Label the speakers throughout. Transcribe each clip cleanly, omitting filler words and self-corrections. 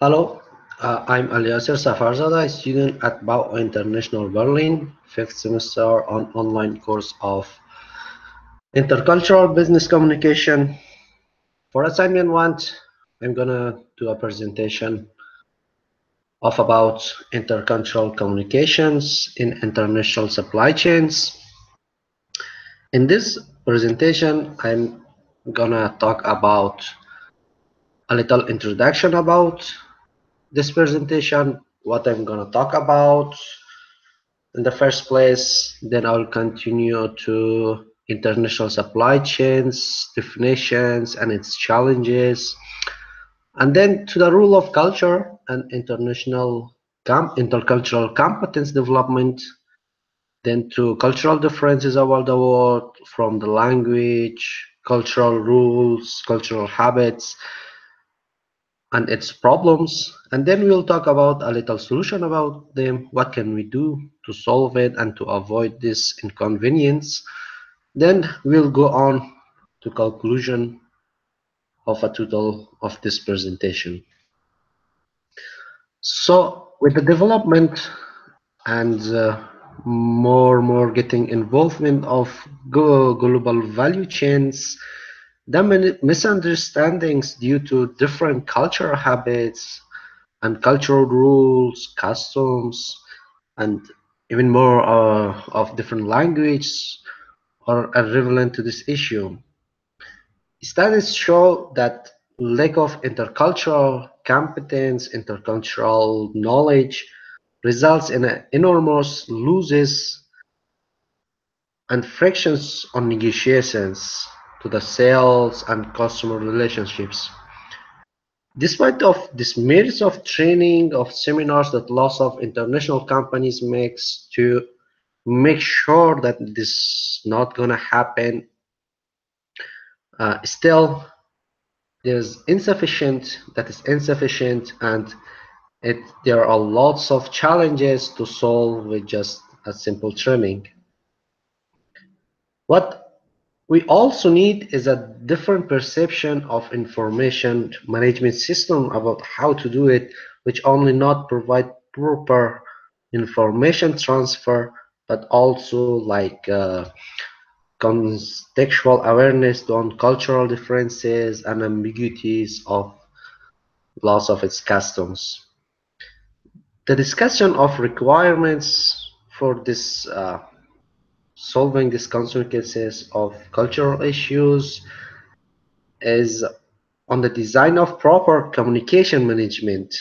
Speaker 1: Hello, I'm Aliasser Safarzada, a student at BAU International Berlin, fifth semester on online course of Intercultural Business Communication. For assignment one, I'm gonna do a presentation of about intercultural communications in international supply chains. In this presentation, I'm gonna talk about a little introduction about this presentation, what I'm gonna talk about in the first place, then I'll continue to international supply chains, definitions, and its challenges, and then to the role of culture and intercultural competence development, then to cultural differences over the world from the language, cultural rules, cultural habits, and its problems, and then we'll talk about a little solution about them, what can we do to solve it and to avoid this inconvenience. Then we'll go on to conclusion of a total of this presentation. So with the development and more getting involvement of global value chains, the many misunderstandings due to different cultural habits and cultural rules, customs, and even more of different languages are relevant to this issue. Studies show that lack of intercultural competence, intercultural knowledge results in enormous losses and frictions on negotiations to the sales and customer relationships. Despite of this merits of training of seminars that lots of international companies makes to make sure that this not gonna happen, still there's insufficient that is insufficient, and there are lots of challenges to solve with just a simple training. What we also need is a different perception of information management system about how to do it, which only not provide proper information transfer, but also like contextual awareness on cultural differences and ambiguities of loss of its customs. The discussion of requirements for this solving these consequences of cultural issues is on the design of proper communication management.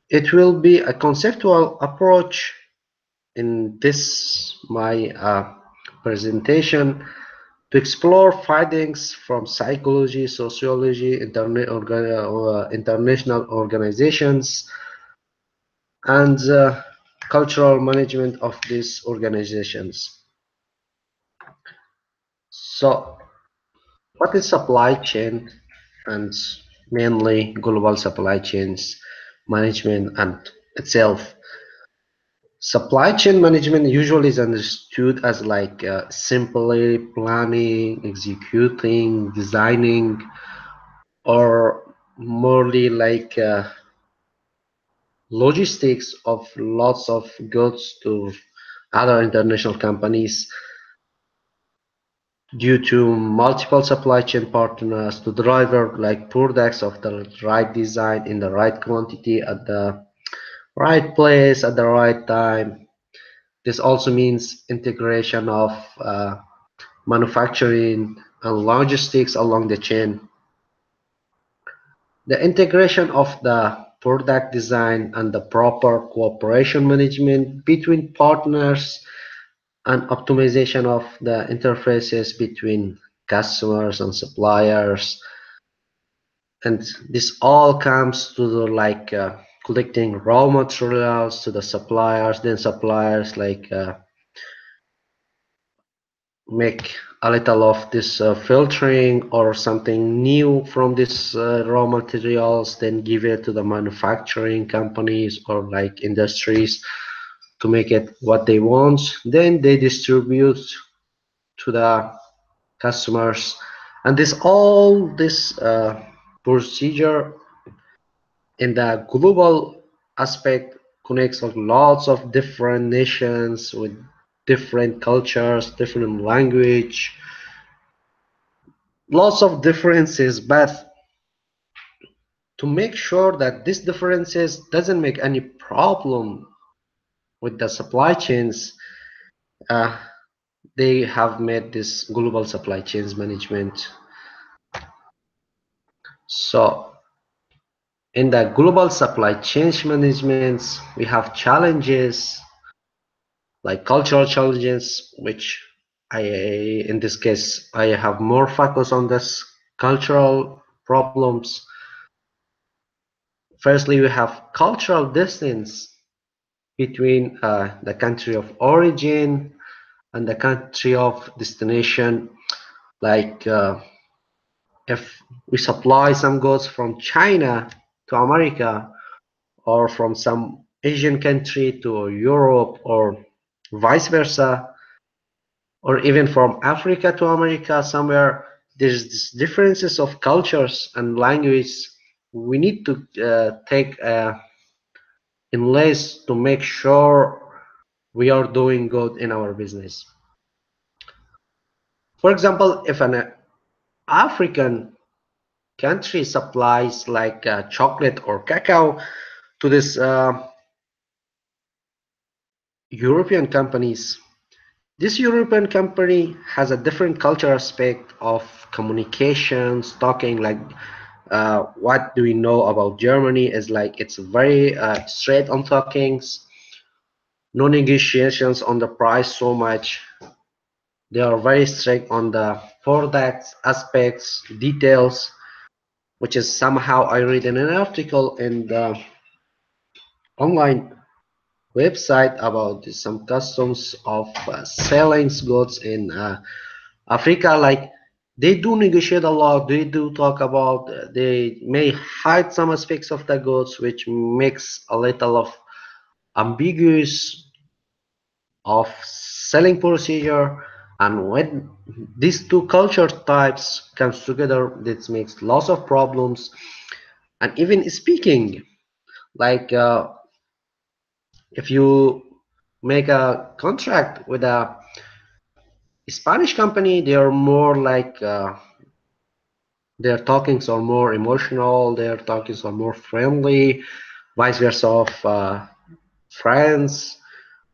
Speaker 1: It will be a conceptual approach in this my presentation to explore findings from psychology, sociology, international organizations, and cultural management of these organizations. So, what is supply chain, and mainly global supply chains management and itself? Supply chain management usually is understood as like simply planning, executing, designing, or morely like logistics of lots of goods to other international companies due to multiple supply chain partners to deliver like products of the right design in the right quantity at the right place at the right time. This also means integration of manufacturing and logistics along the chain. The integration of the product design and the proper cooperation management between partners and optimization of the interfaces between customers and suppliers, and this all comes to the like collecting raw materials to the suppliers, then suppliers like make a little of this filtering or something new from this raw materials, then give it to the manufacturing companies or like industries to make it what they want, then they distribute to the customers, and this procedure in the global aspect, connects of lots of different nations with different cultures, different language, lots of differences, but to make sure that these differences doesn't make any problem with the supply chains, uh, they have made this global supply chains management. So in the global supply chain management, we have challenges like cultural challenges, which in this case, I have more focus on this cultural problems. Firstly, we have cultural distance between the country of origin and the country of destination. Like if we supply some goods from China to America, or from some Asian country to Europe, or vice versa, or even from Africa to America, somewhere there's this differences of cultures and language. We need to take in less to make sure we are doing good in our business. For example, if an African country supplies like chocolate or cacao to this European companies, this European company has a different culture aspect of communications, talking like what do we know about Germany is like it's very straight on talkings, no negotiations on the price so much. They are very strict on the products, aspects, details, which is somehow I read in an article in the online website about some customs of selling goods in Africa. Like they do negotiate a lot. They do talk about. They may hide some aspects of the goods, which makes a little of ambiguous of selling procedure. And when these two culture types comes together, this makes lots of problems. And even speaking, like if you make a contract with a Spanish company, they are more like their talkings are more emotional, their talkings are more friendly, vice versa of France,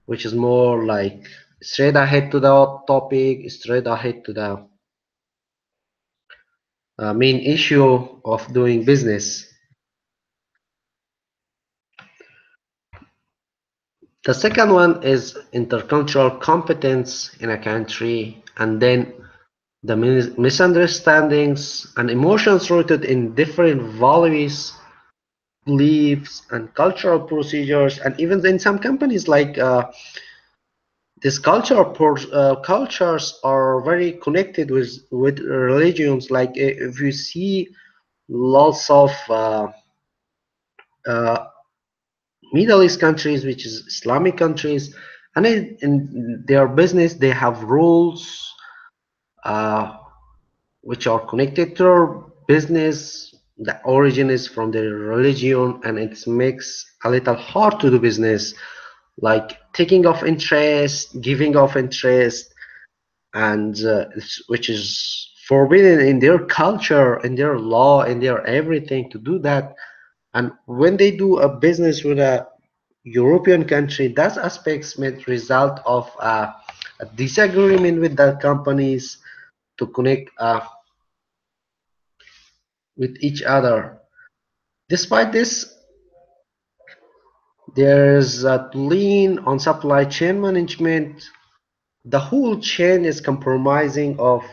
Speaker 1: which is more like straight ahead to the topic, straight ahead to the main issue of doing business. The second one is intercultural competence in a country, and then the misunderstandings and emotions rooted in different values, beliefs, and cultural procedures. And even in some companies, like these cultures are very connected with religions. Like if you see lots of uh, Middle East countries, which is Islamic countries, and in their business they have rules uh, which are connected to their business. The origin is from their religion, and it makes a little hard to do business, like taking off interest, giving off interest, and which is forbidden in their culture, in their law, in their everything to do that. And when they do a business with a European country, that aspects may result of a disagreement with the companies to connect with each other. Despite this, there's a lean on supply chain management. The whole chain is compromising of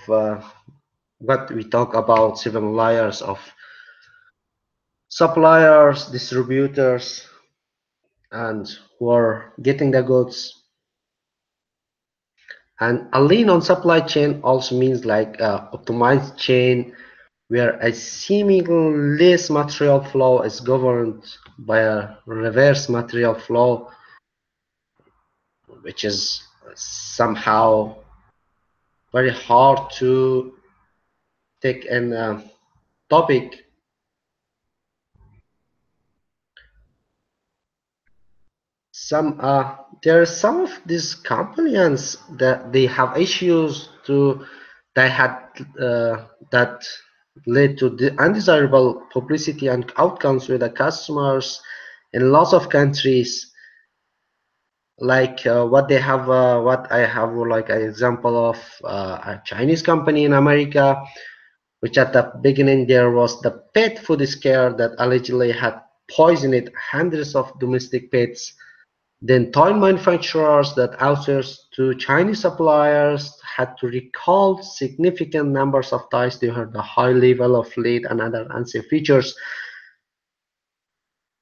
Speaker 1: what we talk about 7 layers of suppliers, distributors, and who are getting the goods. And a lean on supply chain also means like optimized chain where a seemingly material flow is governed by a reverse material flow, which is somehow very hard to take in a topic. some there are some of these companies that they have issues to that had that led to the undesirable publicity and outcomes with the customers in lots of countries, like what they have what I have like an example of a Chinese company in America, which at the beginning there was the pet food scare that allegedly had poisoned hundreds of domestic pets. Then toy manufacturers that outsourced to Chinese suppliers had to recall significant numbers of toys due to the high level of lead and other unsafe features.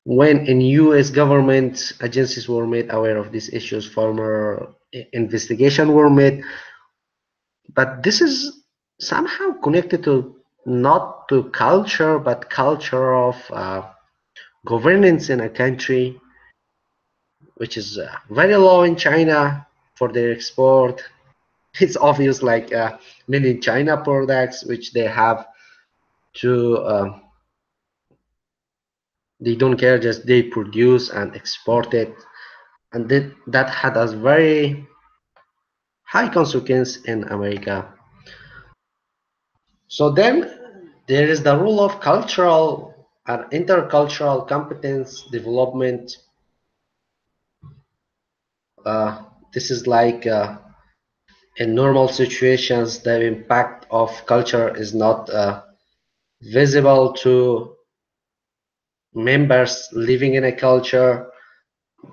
Speaker 1: When in US government agencies were made aware of these issues, formal investigation were made. But this is somehow connected to not to culture, but culture of governance in a country, which is very low in China for their export. It's obvious, like many China products, which they have to, they don't care, just they produce and export it. And that had a very high consequence in America. So then there is the role of cultural and intercultural competence development. This is like in normal situations, the impact of culture is not visible to members living in a culture,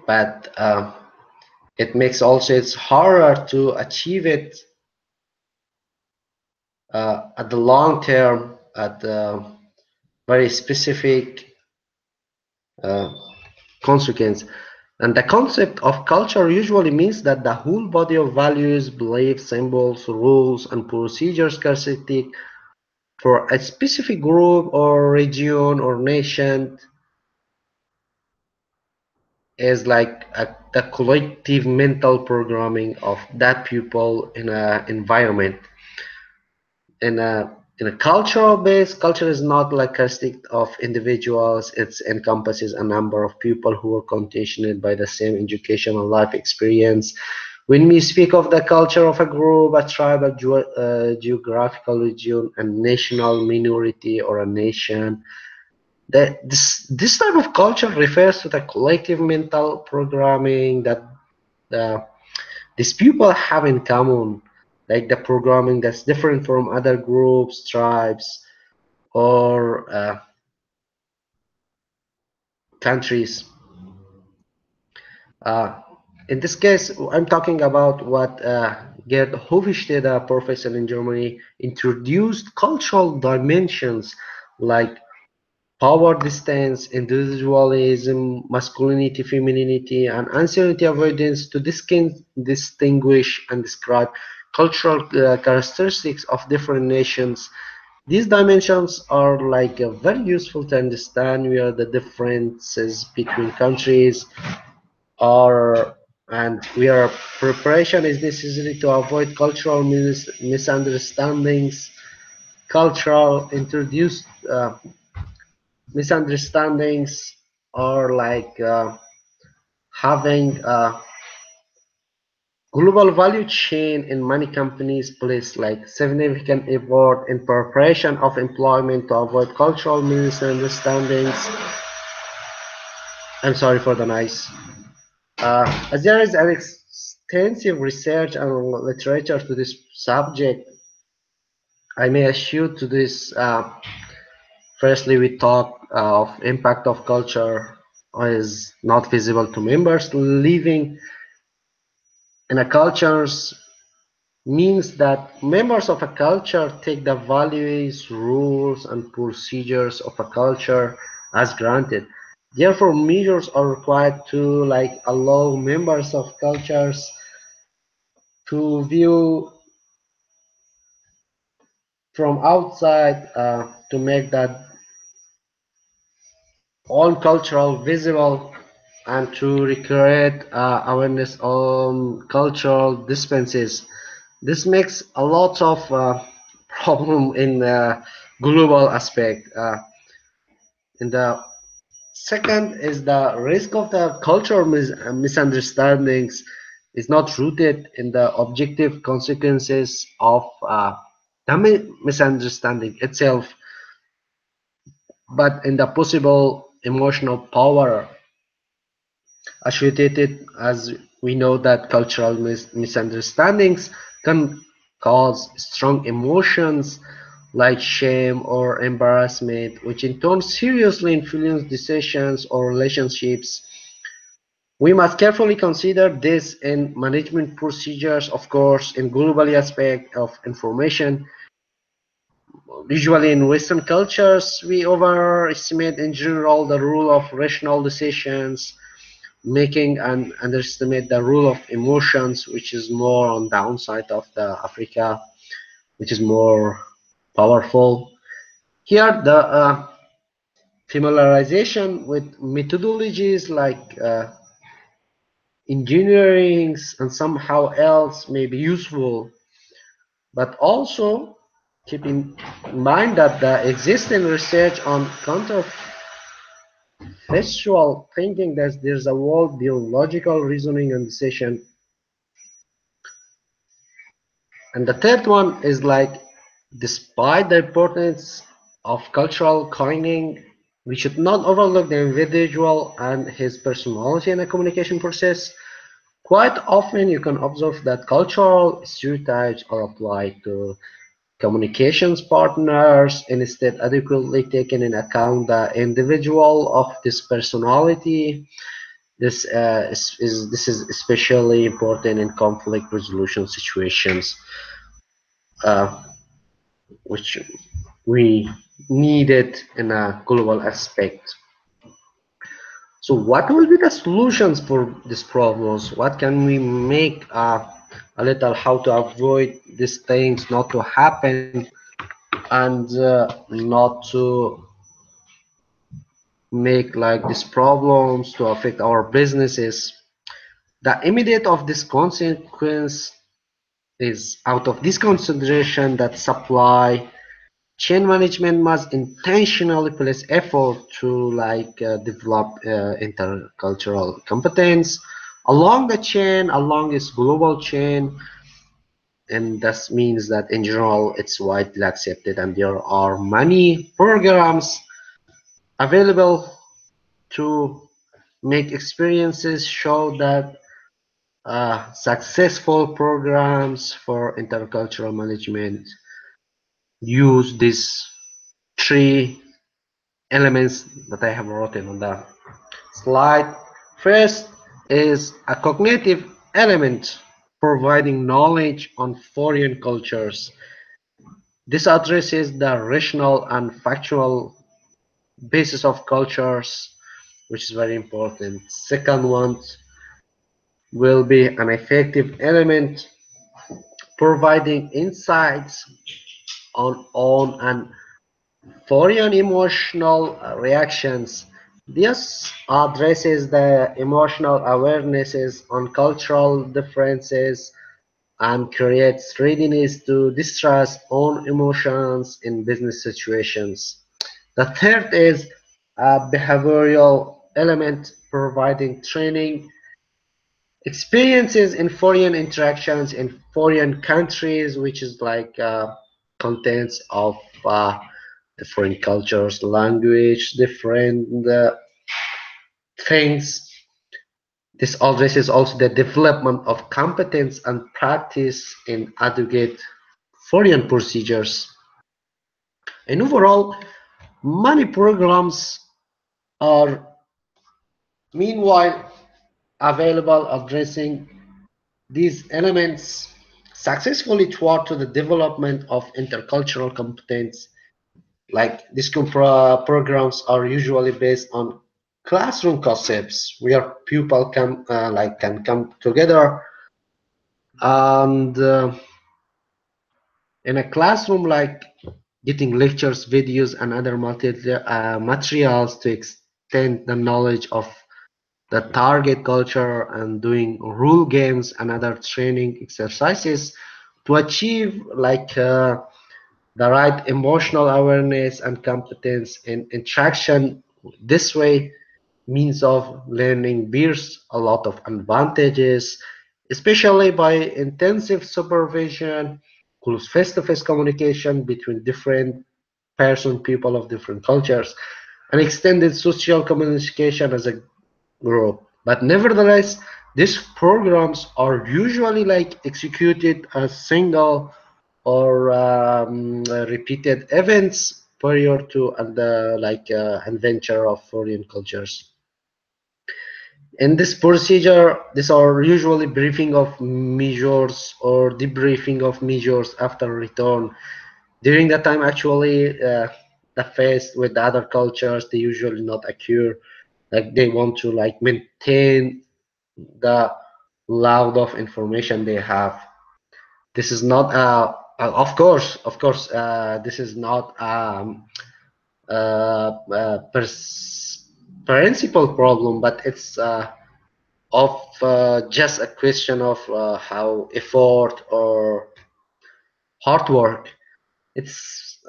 Speaker 1: but it makes also it's harder to achieve it at the long term, at the very specific uh, consequence. And the concept of culture usually means that the whole body of values, beliefs, symbols, rules, and procedures characteristic for a specific group or region or nation is like the collective mental programming of that people in an environment. In a cultural base, culture is not like characteristic of individuals. It encompasses a number of people who are conditioned by the same educational life experience. When we speak of the culture of a group, a tribe, a geographical region, a national minority, or a nation, this type of culture refers to the collective mental programming that uh, these people have in common, like the programming that's different from other groups, tribes, or countries. Uh, in this case, I'm talking about what Gerd Hofstede, a professor in Germany, introduced cultural dimensions like power distance, individualism, masculinity, femininity, and uncertainty avoidance to distinguish and describe cultural characteristics of different nations. These dimensions are like very useful to understand where the differences between countries are and where preparation is necessary to avoid cultural misunderstandings. Cultural introduced misunderstandings are like having a global value chain in many companies place like significant effort in preparation of employment to avoid cultural misunderstandings. I'm sorry for the noise. As there is an extensive research and literature to this subject, I may assure to this. Firstly, we talk of impact of culture is not visible to members living in a cultures means that members of a culture take the values, rules, and procedures of a culture as granted. Therefore, measures are required to like allow members of cultures to view from outside to make that all cultural visible and to recreate awareness on cultural differences. This makes a lot of problem in the global aspect. In the Second is the risk of the cultural misunderstandings is not rooted in the objective consequences of the misunderstanding itself, but in the possible emotional power associated, as we know that cultural misunderstandings can cause strong emotions like shame or embarrassment, which in turn seriously influence decisions or relationships. We must carefully consider this in management procedures, of course, in global aspect of information. Usually in Western cultures, we overestimate in general the role of rational decisions making and underestimate the role of emotions, which is more on downside of the Africa, which is more powerful. Here, the familiarization with methodologies like engineering and somehow else may be useful, but also keep in mind that the existing research on counterfactual thinking that there's a world beyond logical reasoning and decision. And the third one is like, despite the importance of cultural coining, we should not overlook the individual and his personality in the communication process. Quite often, you can observe that cultural stereotypes are applied to communications partners instead adequately taking in account the individual of this personality. This is especially important in conflict resolution situations, uh, which we needed in a global aspect. So what will be the solutions for these problems? What can we make a little how to avoid these things not to happen and not to make like these problems to affect our businesses? The immediate of this consequence is out of this consideration that supply chain management must intentionally place effort to develop intercultural competence along the chain, along its global chain, and this means that in general it's widely accepted and there are many programs available to make experiences show that successful programs for intercultural management use these three elements that I have written on the slide. First is a cognitive element providing knowledge on foreign cultures. This addresses the rational and factual basis of cultures, which is very important. Second one will be an effective element providing insights on own and foreign emotional reactions. This addresses the emotional awarenesses on cultural differences and creates readiness to distrust own emotions in business situations. The third is a behavioral element providing training experiences in foreign interactions in foreign countries, which is like contents of different cultures, language, different things. This addresses also the development of competence and practice in adequate foreign procedures. And overall, many programs are meanwhile available addressing these elements successfully toward to the development of intercultural competence. Like these programs are usually based on classroom concepts where people can come together and in a classroom like getting lectures, videos, and other materials to extend the knowledge of the target culture and doing rule games and other training exercises to achieve the right emotional awareness and competence in interaction. This way means of learning bears a lot of advantages, especially by intensive supervision, close face-to-face communication between different people of different cultures, and extended social communication as a group. But nevertheless, these programs are usually like executed as single or repeated events prior to and adventure of foreign cultures. In this procedure, these are usually briefing of measures or debriefing of measures after return. During that time, actually, the face with the other cultures, they usually not occur. Like they want to like maintain the load of information they have. This is not this is not principal problem, but it's of just a question of how effort or hard work. It's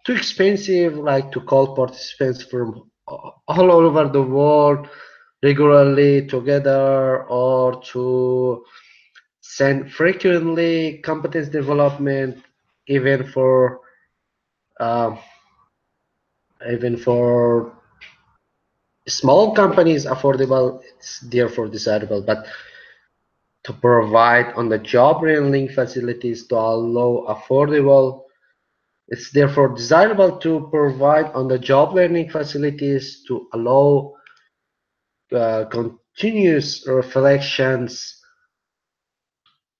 Speaker 1: too expensive, like to call participants from all over the world regularly together, or to send frequently competence development, even for uh, even for small companies affordable. It's therefore desirable, but to provide on the job training facilities to allow affordable. It's therefore desirable to provide on the job learning facilities to allow continuous reflections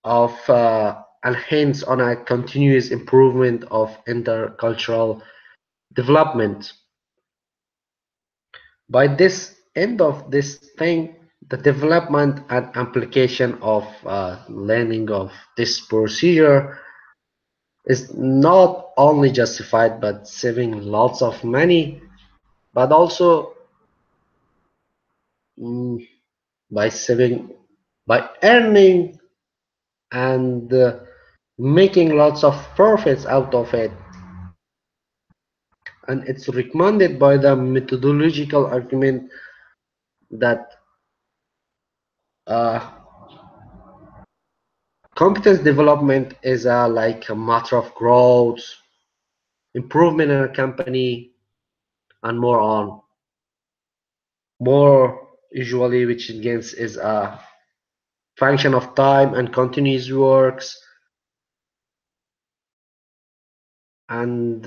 Speaker 1: of and hence on a continuous improvement of intercultural development. By this end of this thing, the development and application of learning of this procedure is not only justified but saving lots of money, but also mm, by saving, by earning and making lots of profits out of it. And it's recommended by the methodological argument that uh, competence development is like a matter of growth, improvement in a company, and more on. More usually, which again is a function of time and continuous works, and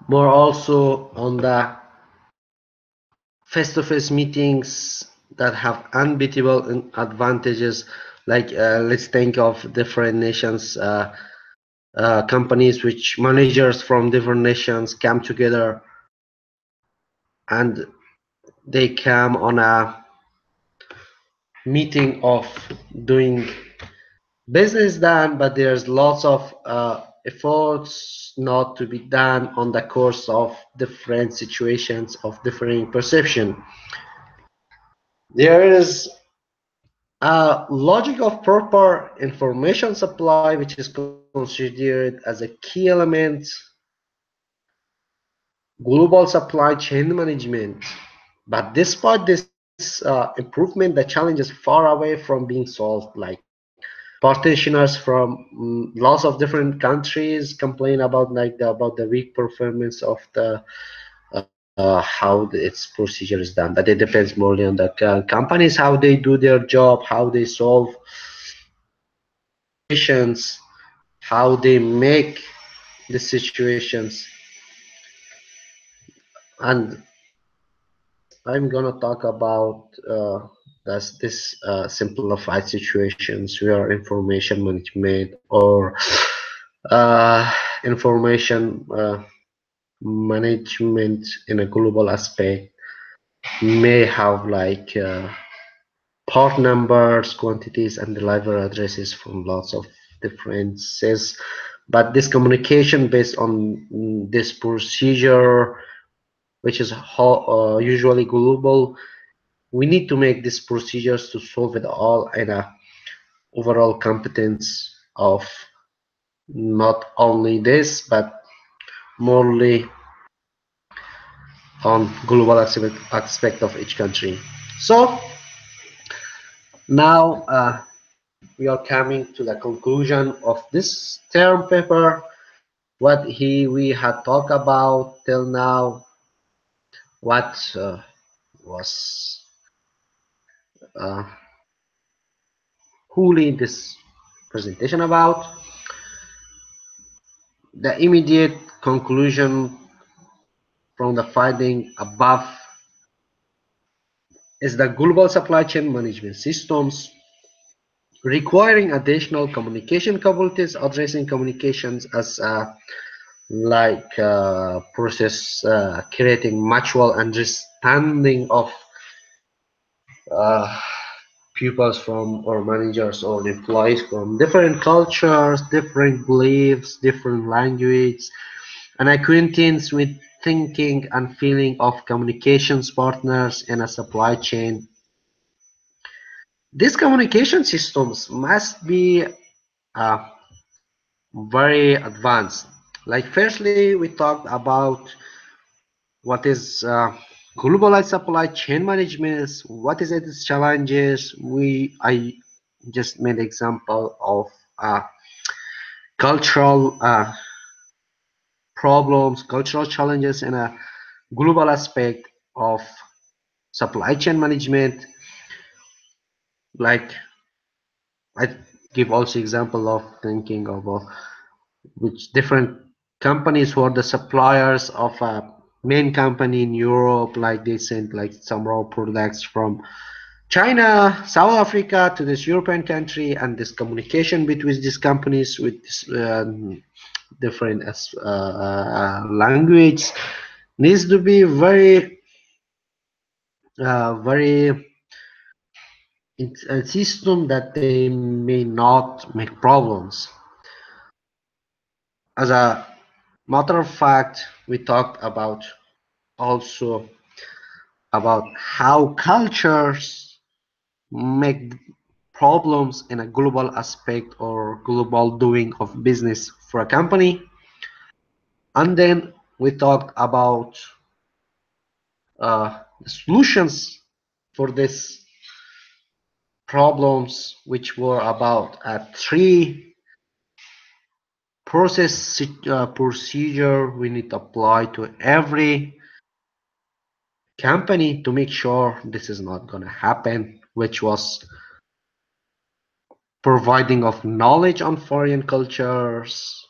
Speaker 1: more also on the face-to-face meetings that have unbeatable advantages. Like let's think of different nations, companies which managers from different nations come together and they come on a meeting of doing business done, but there's lots of efforts not to be done on the course of different situations of differing perception. There is a logic of proper information supply, which is considered as a key element, global supply chain management. But despite this improvement, the challenge is far away from being solved. Like practitioners from lots of different countries complain about about the weak performance of the how its procedure is done. But it depends more on the companies, how they do their job, how they solve situations, how they make the situations. And next, I'm gonna talk about this simplified situations where information management or uh, information management in a global aspect may have like part numbers, quantities, and deliver addresses from lots of differences. But this communication based on this procedure, which is usually global, we need to make these procedures to solve it all in a overall competence of not only this, but morely on global aspect of each country. So now we are coming to the conclusion of this term paper. What we had talked about till now, what was uh, wholly this presentation about. The immediate conclusion from the finding above is that global supply chain management systems requiring additional communication capabilities, addressing communications as process creating mutual understanding of uh, pupils from or managers or employees from different cultures, different beliefs, different language, and acquaintance with thinking and feeling of communications partners in a supply chain. These communication systems must be uh, very advanced. Like firstly, we talked about what is globalized supply chain management, what is its challenges. I just made example of cultural problems, cultural challenges in a global aspect of supply chain management. Like I give also example of thinking of which different companies who are the suppliers of a main company in Europe, like they send like some raw products from China, South Africa to this European country, and this communication between these companies with this, different language needs to be very a system that they may not make problems. As a matter of fact, we talked about also about how cultures make problems in a global aspect or global doing of business for a company. And then we talked about the solutions for these problems, which were about three procedure we need to apply to every company to make sure this is not going to happen, which was providing of knowledge on foreign cultures,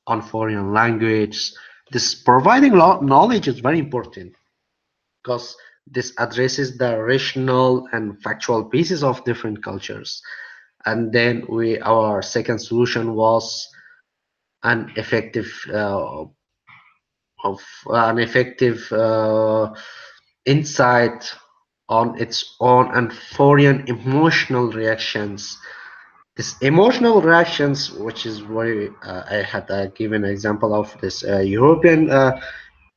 Speaker 1: on foreign language. This providing knowledge is very important because this addresses the rational and factual pieces of different cultures. And then our second solution was an effective of an effective insight on its own and foreign emotional reactions. This emotional reactions, which is very, I had given an example of this European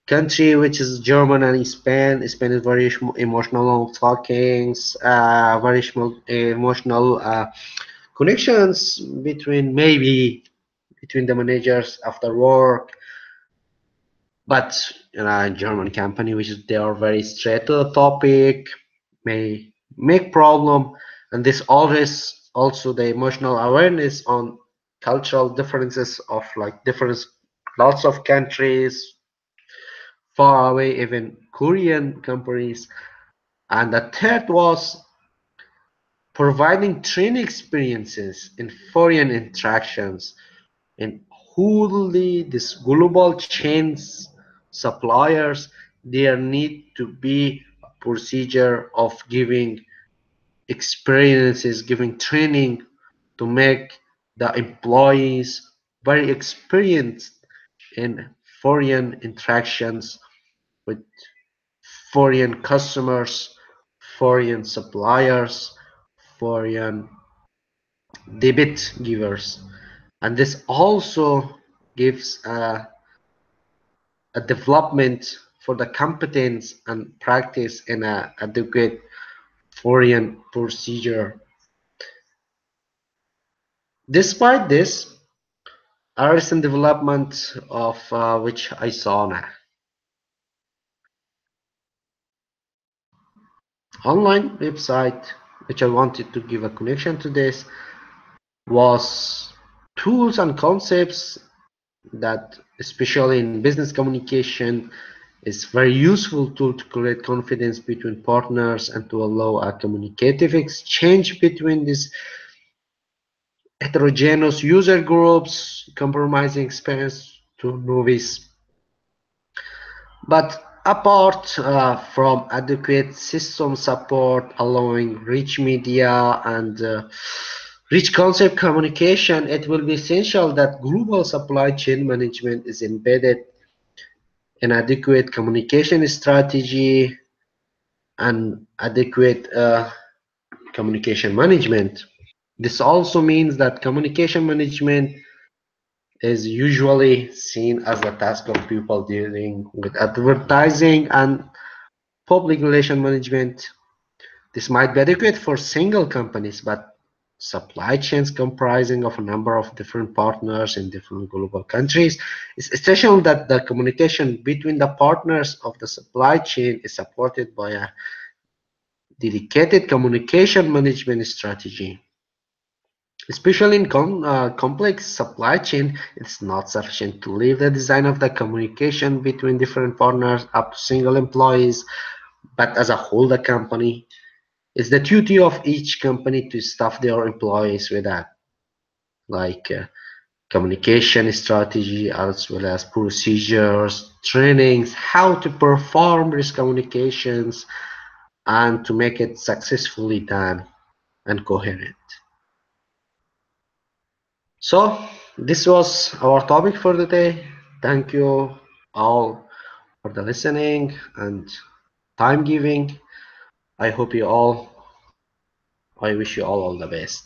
Speaker 1: country, which is German and Spain. Spain is very emotional talkings, very emotional connections between the managers after work. But a German company, which is they are very straight to the topic, may make problem, and this always also the emotional awareness on cultural differences of like different lots of countries far away, even Korean companies. And the third was providing training experiences in foreign interactions in wholly this global chains suppliers. There need to be a procedure of giving experiences, giving training to make the employees very experienced in foreign interactions with foreign customers, foreign suppliers, foreign debit givers. And this also gives a development for the competence and practice in a adequate foreign procedure. Despite this, recent development of which I saw now, online website, which I wanted to give a connection to this, was tools and concepts that, especially in business communication, is very useful tool to create confidence between partners and to allow a communicative exchange between these heterogeneous user groups, compromising experience to novice. But apart from adequate system support, allowing rich media and rich concept communication, it will be essential that global supply chain management is embedded in adequate communication strategy and adequate communication management. This also means that communication management is usually seen as a task of people dealing with advertising and public relation management. This might be adequate for single companies, but supply chains comprising of a number of different partners in different global countries, it's essential that the communication between the partners of the supply chain is supported by a dedicated communication management strategy. Especially in complex supply chain, it's not sufficient to leave the design of the communication between different partners up to single employees, but as a whole, the company. It's the duty of each company to staff their employees with that, like communication strategy, as well as procedures, trainings, how to perform these communications, and to make it successfully done and coherent. So this was our topic for the day. Thank you all for the listening and time giving. I hope you all, I wish you all the best.